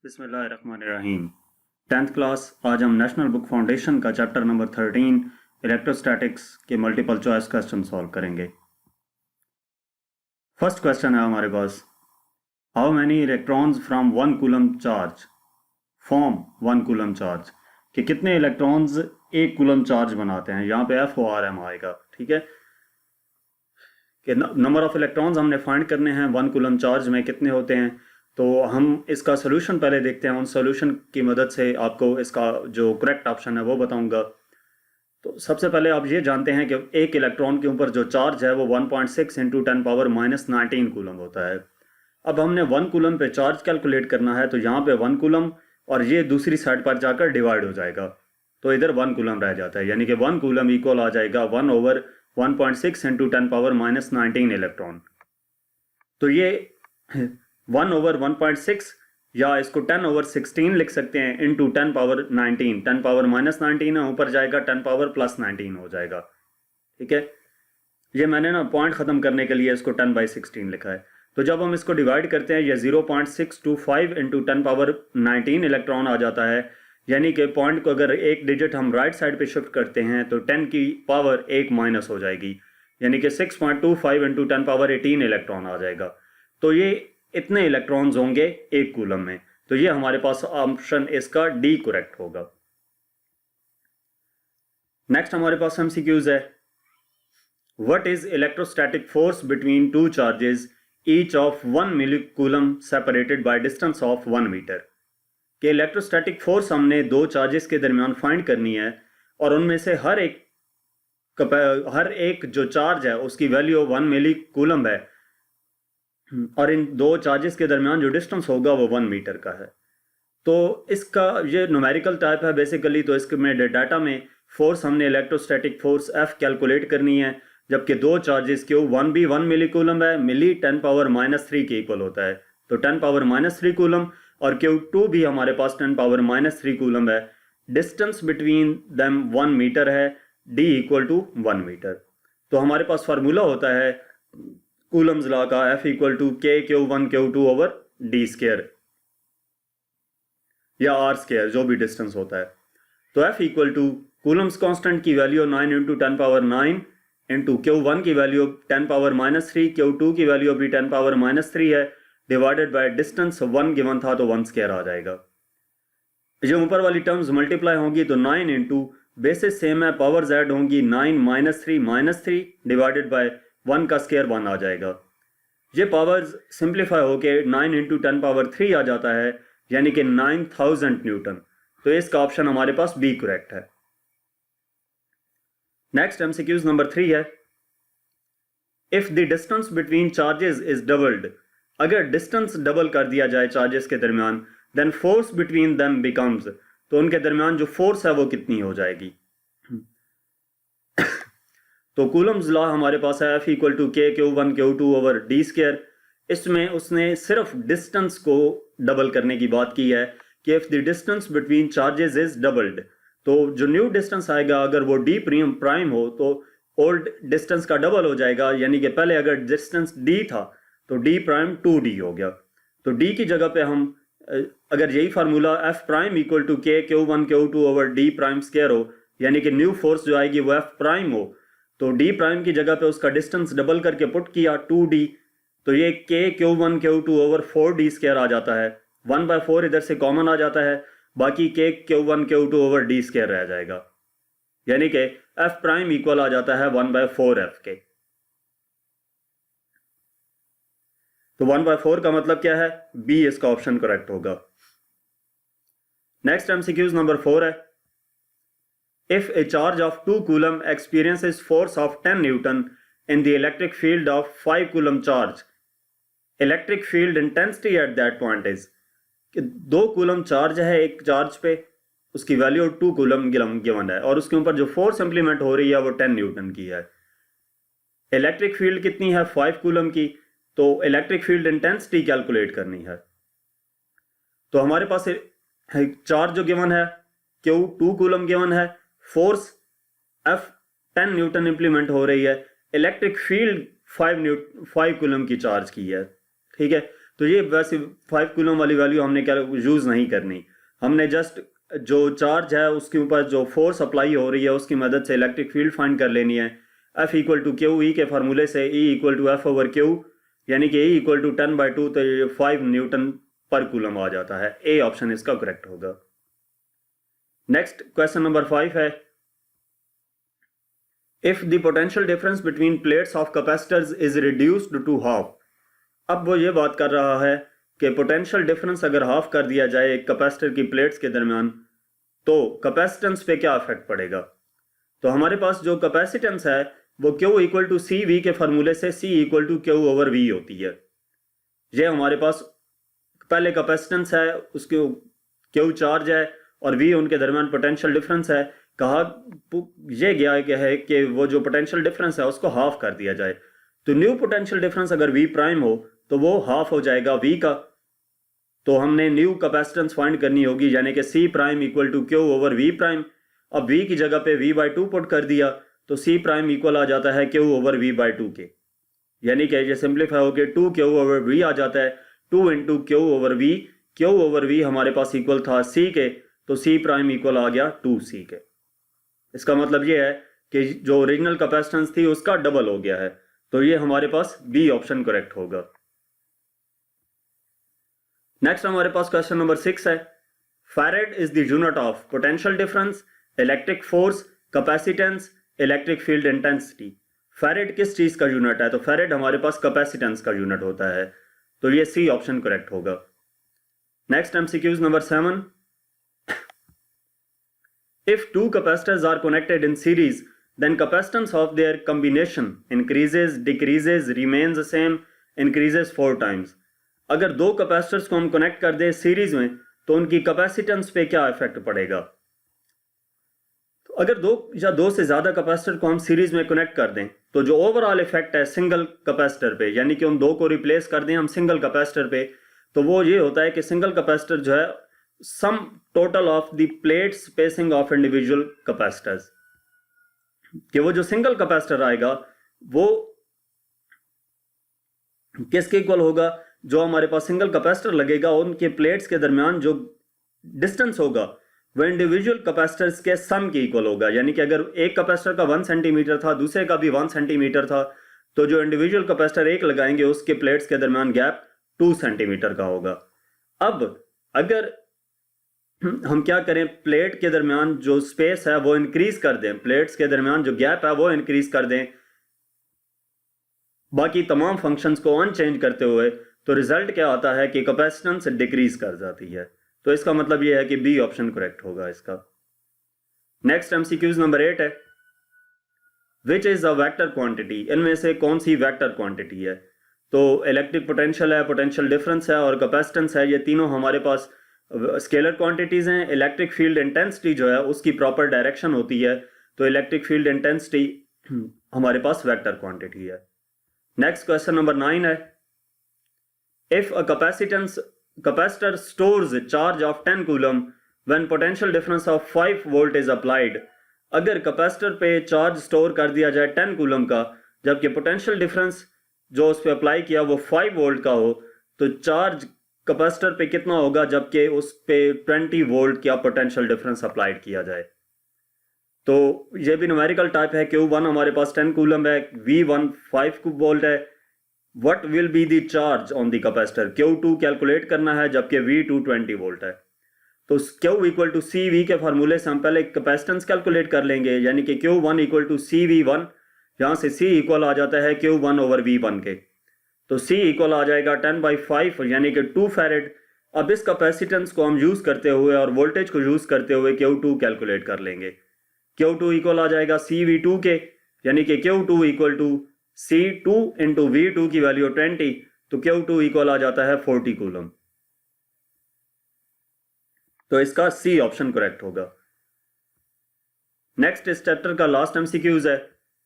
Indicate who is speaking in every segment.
Speaker 1: बिस्मिल्लाहिर्रहमानिर्रहीम। 10th class आज हम नेशनल बुक फाउंडेशन का चैप्टर नंबर 13 इलेक्ट्रोस्टैटिक्स के मल्टीपल चॉइस क्वेश्चन सॉल्व करेंगे। फर्स्ट क्वेश्चन है हमारे पास, how many electrons from 1 coulomb charge form 1 coulomb charge, कि कितने इलेक्ट्रॉन्स 1 कूलम चार्ज बनाते हैं। यहाँ पे FORM आएगा, ठीक है, कि नंबर ऑफ इलेक्ट्रॉन्स हमने फाइंड करने हैं 1 कूलम चार्ज में कितने होते हैं। तो हम इसका सोल्यूशन पहले देखते हैं, उन सोल्यूशन की मदद से आपको इसका जो करेक्ट ऑप्शन है वो बताऊंगा। तो सबसे पहले आप ये जानते हैं कि एक इलेक्ट्रॉन के ऊपर जो चार्ज है वो 1.6 इंटू 10⁻⁻19 कूलम होता है। अब हमने 1 कूलम पे चार्ज कैलकुलेट करना है, तो यहाँ पे 1 कूलम और ये दूसरी साइड पर जाकर डिवाइड हो जाएगा, तो इधर 1 कूलम रह जाता है, यानी कि 1 कूलम इक्वल आ जाएगा 1/1.6 इंटू 10⁻⁻19 इलेक्ट्रॉन। तो ये 1/1.6 या इसको 10/16 लिख सकते हैं इंटू 10⁻19, 10⁻⁻19 है, ऊपर जाएगा 10⁻+19 हो जाएगा, ठीक है। ये मैंने ना पॉइंट ख़त्म करने के लिए इसको 10/16 लिखा है। तो जब हम इसको डिवाइड करते हैं ये 0.625 इंटू 10⁻19 इलेक्ट्रॉन आ जाता है, यानी कि पॉइंट को अगर एक डिजिट हम राइट साइड पे शिफ्ट करते हैं तो 10 की पावर 1 माइनस हो जाएगी, यानी कि 6.25 इंटू 10⁻18 इलेक्ट्रॉन आ जाएगा। तो ये इतने इलेक्ट्रॉन्स होंगे 1 कूलम में, तो ये हमारे पास ऑप्शन इसका डी करेक्ट होगा। नेक्स्ट हमारे पास एमसीक्यूज है, what is electrostatic force between two charges each of 1 millicoulomb separated by distance of 1 metre. कि इलेक्ट्रोस्टैटिक फोर्स हमने दो चार्जेस के दरमियान फाइंड करनी है और उनमें से हर एक जो चार्ज है उसकी वैल्यू 1 मिलीकूलम है और इन दो चार्जेस के दरमियान जो डिस्टेंस होगा वो 1 मीटर का है। तो इसका ये न्यूमेरिकल टाइप है बेसिकली। तो इसके में डाटा में फोर्स हमने इलेक्ट्रोस्टैटिक फोर्स F कैलकुलेट करनी है, जबकि दो चार्जेस Q1 भी 1 मिलीकूलम है, मिली 10⁻³ के इक्वल होता है, तो 10⁻³ कूलम, और Q2 भी हमारे पास 10⁻³ कूलम है। डिस्टेंस बिटवीन देम 1 मीटर है, D = 1 मीटर। तो हमारे पास फार्मूला होता है कूलम्स लॉ का, F = K/Q1/Q2/d² या r², जो भी डिस्टेंस होता है। तो F कूलम्स कांस्टेंट की वैल्यू 9 × 10⁻9 इंटू Q1 की वैल्यू 10⁻³ Q2 की वैल्यू भी 10⁻³ है, डिवाइडेड बाय डिस्टेंस 1 गिवन था तो 1² आ जाएगा। जो ऊपर वाली टर्म्स मल्टीप्लाई होंगी तो 9 इंटू बेसिस सेम है, पावर्स ऐड होंगी 9 - 3 डिवाइडेड बाय 1 का स्क्वायर 1 आ जाएगा। ये पावर्स सिंप्लीफाई होके 9 × 10⁻³ आ जाता है, यानी कि 9000 न्यूटन। तो इसका ऑप्शन हमारे पास बी करेक्ट है। नेक्स्ट एमसीक्यूज नंबर 3 है, if the distance between charges is doubled, अगर डिस्टेंस डबल कर दिया जाए चार्जेस के दरमियान, then force between them becomes, तो उनके दरमियान जो फोर्स है वो कितनी हो जाएगी। तो कूलम्स लॉ हमारे पास है F = K/Q1/Q2/d²। इसमें उसने सिर्फ डिस्टेंस को डबल करने की बात की है कि if the distance between charges is doubled, तो जो न्यू डिस्टेंस आएगा अगर वो d प्राइम हो तो ओल्ड डिस्टेंस का डबल हो जाएगा, यानी कि पहले अगर डिस्टेंस d था तो d प्राइम 2d हो गया। तो d की जगह पे हम अगर यही फार्मूला F प्राइम = K/Q1/Q2/d² हो, यानी कि न्यू फोर्स जो आएगी वो F प्राइम हो, तो d प्राइम की जगह पे उसका डिस्टेंस डबल करके पुट किया 2d, तो ये K/Q1/Q2/4d² आ जाता है। 1/4 इधर से कॉमन आ जाता है, बाकी K/Q1/Q2/d² रह जाएगा, यानी कि F प्राइम इक्वल आ जाता है 1/4F के। तो 1/4 का मतलब क्या है, बी इसका ऑप्शन करेक्ट होगा। नेक्स्ट एमसीक्यूज नंबर 4 है, if a charge of 2 coulomb experiences force of 10 Newton in the electric field of 5 coulomb charge, electric field intensity at that point is, कि 2 कूलम चार्ज है एक charge पे, उसकी value 2 coulomb given है और उसके ऊपर जो फोर्स इंप्लीमेंट हो रही है वो 10 न्यूटन की है। इलेक्ट्रिक फील्ड कितनी है, 5 कूलम की, तो इलेक्ट्रिक फील्ड इंटेंसिटी कैलकुलेट करनी है। तो हमारे पास चार्ज जो गिवन है Q 2 कूलम गिवन है, फोर्स F 10 न्यूटन इंप्लीमेंट हो रही है, इलेक्ट्रिक फील्ड 5 कूलम की चार्ज की है, ठीक है। तो ये वैसे 5 कूलम वाली वैल्यू हमने क्या यूज नहीं करनी, हमने जस्ट जो चार्ज है उसके ऊपर जो फोर्स अप्लाई हो रही है उसकी मदद से इलेक्ट्रिक फील्ड फाइंड कर लेनी है। F equal to Q, E के फार्मूले से E equal to F over Q, यानी कि E इक्वल टू 10/2, तो ये 5 न्यूटन पर कूलम आ जाता है। ए ऑप्शन इसका करेक्ट होगा। नेक्स्ट क्वेश्चन नंबर 5 है, if the potential difference between plates of capacitors is reduced to half. अब वो ये बात कर रहा है कि पोटेंशियल डिफरेंस अगर हाफ कर दिया जाए एक कैपेसिटर की प्लेट्स के दरमियान तो कैपेसिटेंस पे क्या इफेक्ट पड़ेगा। तो हमारे पास जो कैपेसिटेंस है वो Q equal to C V के फार्मूले से C equal to Q over V होती है। ये हमारे पास पहले कैपेसिटेंस है, उसके Q चार्ज है और V उनके दरमियान पोटेंशियल डिफरेंस है। कहा यह गया है कि वो जो पोटेंशियल डिफरेंस है उसको हाफ कर दिया जाए। तो न्यू पोटेंशियल डिफरेंस अगर V प्राइम हो तो वो हाफ हो जाएगा V का। तो हमने न्यू कैपेसिटेंस फाइंड करनी होगी, यानी कि C prime equal to Q over V prime. अब V की जगह पे V/2 पुट कर दिया तो C प्राइम इक्वल आ जाता है Q ओवर V/2 के, यानी कि ये सिंप्लीफाई होकर 2Q ओवर V आ जाता है। 2 into Q over V, Q over V हमारे पास इक्वल था C के, तो C प्राइम इक्वल आ गया 2C के। इसका मतलब ये है कि जो ओरिजिनल कैपेसिटेंस थी उसका डबल हो गया है। तो ये हमारे पास B ऑप्शन करेक्ट होगा। नेक्स्ट हमारे पास क्वेश्चन नंबर 6 है, farad is the unit of potential difference, electric force, capacitance, electric field intensity. Farad किस चीज का यूनिट है? तो फैरेड हमारे पास कैपेसिटेंस का यूनिट होता है। तो ये C ऑप्शन करेक्ट होगा। Next MCQs number 7, if two capacitors are connected in series then capacitance of their combination increases, decreases, remains the same, increases 4 times। अगर दो कैपेसिटर्स को हम कनेक्ट कर दें सीरीज में तो उनकी कैपेसिटेंस पे क्या इफेक्ट पड़ेगा। तो अगर दो या दो से ज्यादा कैपेसिटर को हम सीरीज में कनेक्ट कर दें तो जो ओवरऑल इफेक्ट है सिंगल कैपेसिटर पे, यानी कि उन दो को रिप्लेस कर दें हम सिंगल कैपेसिटर पे, तो वो ये होता है कि सिंगल कैपेसिटर जो है sum total of the plate spacing of individual capacitors, कि वो जो सिंगल कैपेसिटर आएगा वो किसके इक्वल होगा, जो हमारे पास सिंगल कैपेसिटर लगेगा उनके प्लेट्स के दरमियान जो डिस्टेंस होगा वो इंडिविजुअल कैपेसिटर्स के सम के इक्वल होगा। यानी कि अगर एक कैपेसिटर का 1 सेंटीमीटर था, दूसरे का भी 1 सेंटीमीटर था, तो जो इंडिविजुअल कैपेसिटर एक लगाएंगे उसके प्लेट्स के दरमियान गैप 2 सेंटीमीटर का होगा। अब अगर हम क्या करें, प्लेट के दरमियान जो स्पेस है वो इंक्रीज कर दें, प्लेट्स के दरमियान जो गैप है वो इंक्रीज कर दें, बाकी तमाम फंक्शंस को अनचेंज करते हुए, तो रिजल्ट क्या आता है कि कैपेसिटेंस डिक्रीज कर जाती है। तो इसका मतलब यह है कि B ऑप्शन करेक्ट होगा इसका। नेक्स्ट MCQs नंबर 8 है, which is a vector quantity. इनमें से कौन सी वेक्टर क्वांटिटी है? तो इलेक्ट्रिक पोटेंशियल है, पोटेंशियल डिफरेंस है और कैपेसिटेंस है, ये तीनों हमारे पास स्केलर क्वांटिटीज हैं। इलेक्ट्रिक फील्ड इंटेंसिटी जो है उसकी प्रॉपर डायरेक्शन होती है, तो इलेक्ट्रिक फील्ड इंटेंसिटी हमारे पास वेक्टर क्वांटिटी है। नेक्स्ट क्वेश्चन नंबर 9 है, if a capacitor stores a charge of 10 coulomb when potential difference of 5 volt is applied। अगर कैपेसिटर पे चार्ज स्टोर कर दिया जाए 10 कूलम का, जबकि पोटेंशियल डिफरेंस जो उस पे अप्लाई किया वो 5 वोल्ट का हो, तो चार्ज कैपेसिटर पे कितना होगा जबकि उस पे 20 वोल्ट का पोटेंशियल डिफरेंस अप्लाइड किया जाए। तो ये भी न्यूमेरिकल टाइप है। Q1 हमारे पास 10 कूलम है, V1 5 वोल्ट है। What will be the charge on the capacitor? Q2 calculate करना है जबकि V2 20 वोल्ट है। तो Q इक्वल टू CV के फार्मूले से हम पहले कैपेसिटेंस कैलकुलेट कर लेंगे, यानी कि Q1 इक्वल टू CV1, यहां से C इक्वल आ जाता है Q1 ओवर V1 के, तो C इक्वल आ जाएगा 10/5 यानी कि 2 फैरेड। अब इस कैपेसिटेंस को हम यूज करते हुए और वोल्टेज को यूज करते हुए Q2 कैलकुलेट कर लेंगे। Q2 इक्वल आ जाएगा CV2 के, यानी कि Q2 equal to C2 into V2 की वैल्यू 20, तो Q2 इक्वल आ जाता है 40 कूलम। तो इसका C ऑप्शन करेक्ट होगा। नेक्स्ट इस चैप्टर का लास्ट MCQs है,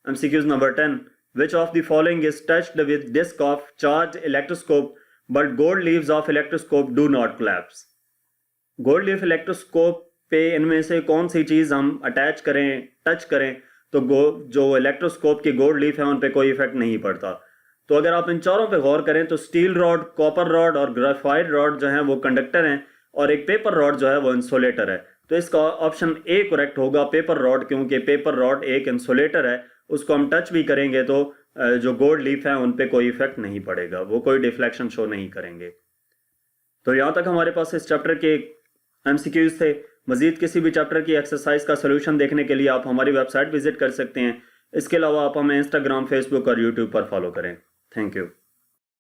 Speaker 1: MCQs नंबर 10, which of the following is touched with disc of charge electroscope but gold leaves of electroscope do not collapse. Gold leaf electroscope पे इनमें से कौन सी चीज हम अटैच करें, टच करें, तो जो इलेक्ट्रोस्कोप की गोल्ड लीफ है उन पे कोई इफेक्ट नहीं पड़ता। तो अगर आप इन चारों पे गौर करें तो स्टील रॉड, कॉपर रॉड और ग्रेफाइट रॉड जो है वो कंडक्टर हैं और एक पेपर रॉड जो है वो इंसुलेटर है। तो इसका ऑप्शन ए करेक्ट होगा, पेपर रॉड, क्योंकि पेपर रॉड एक इंसुलेटर है। उसको हम टच भी करेंगे तो जो गोल्ड लीफ है उन पे कोई इफेक्ट नहीं पड़ेगा, वो कोई डिफ्लेक्शन शो नहीं करेंगे। तो यहाँ तक हमारे पास इस चैप्टर के एमसीक्यूज थे। मजीद किसी भी चैप्टर की एक्सरसाइज का सोल्यूशन देखने के लिए आप हमारी वेबसाइट विजिट कर सकते हैं। इसके अलावा आप हमें इंस्टाग्राम, फेसबुक और यूट्यूब पर फॉलो करें। Thank you.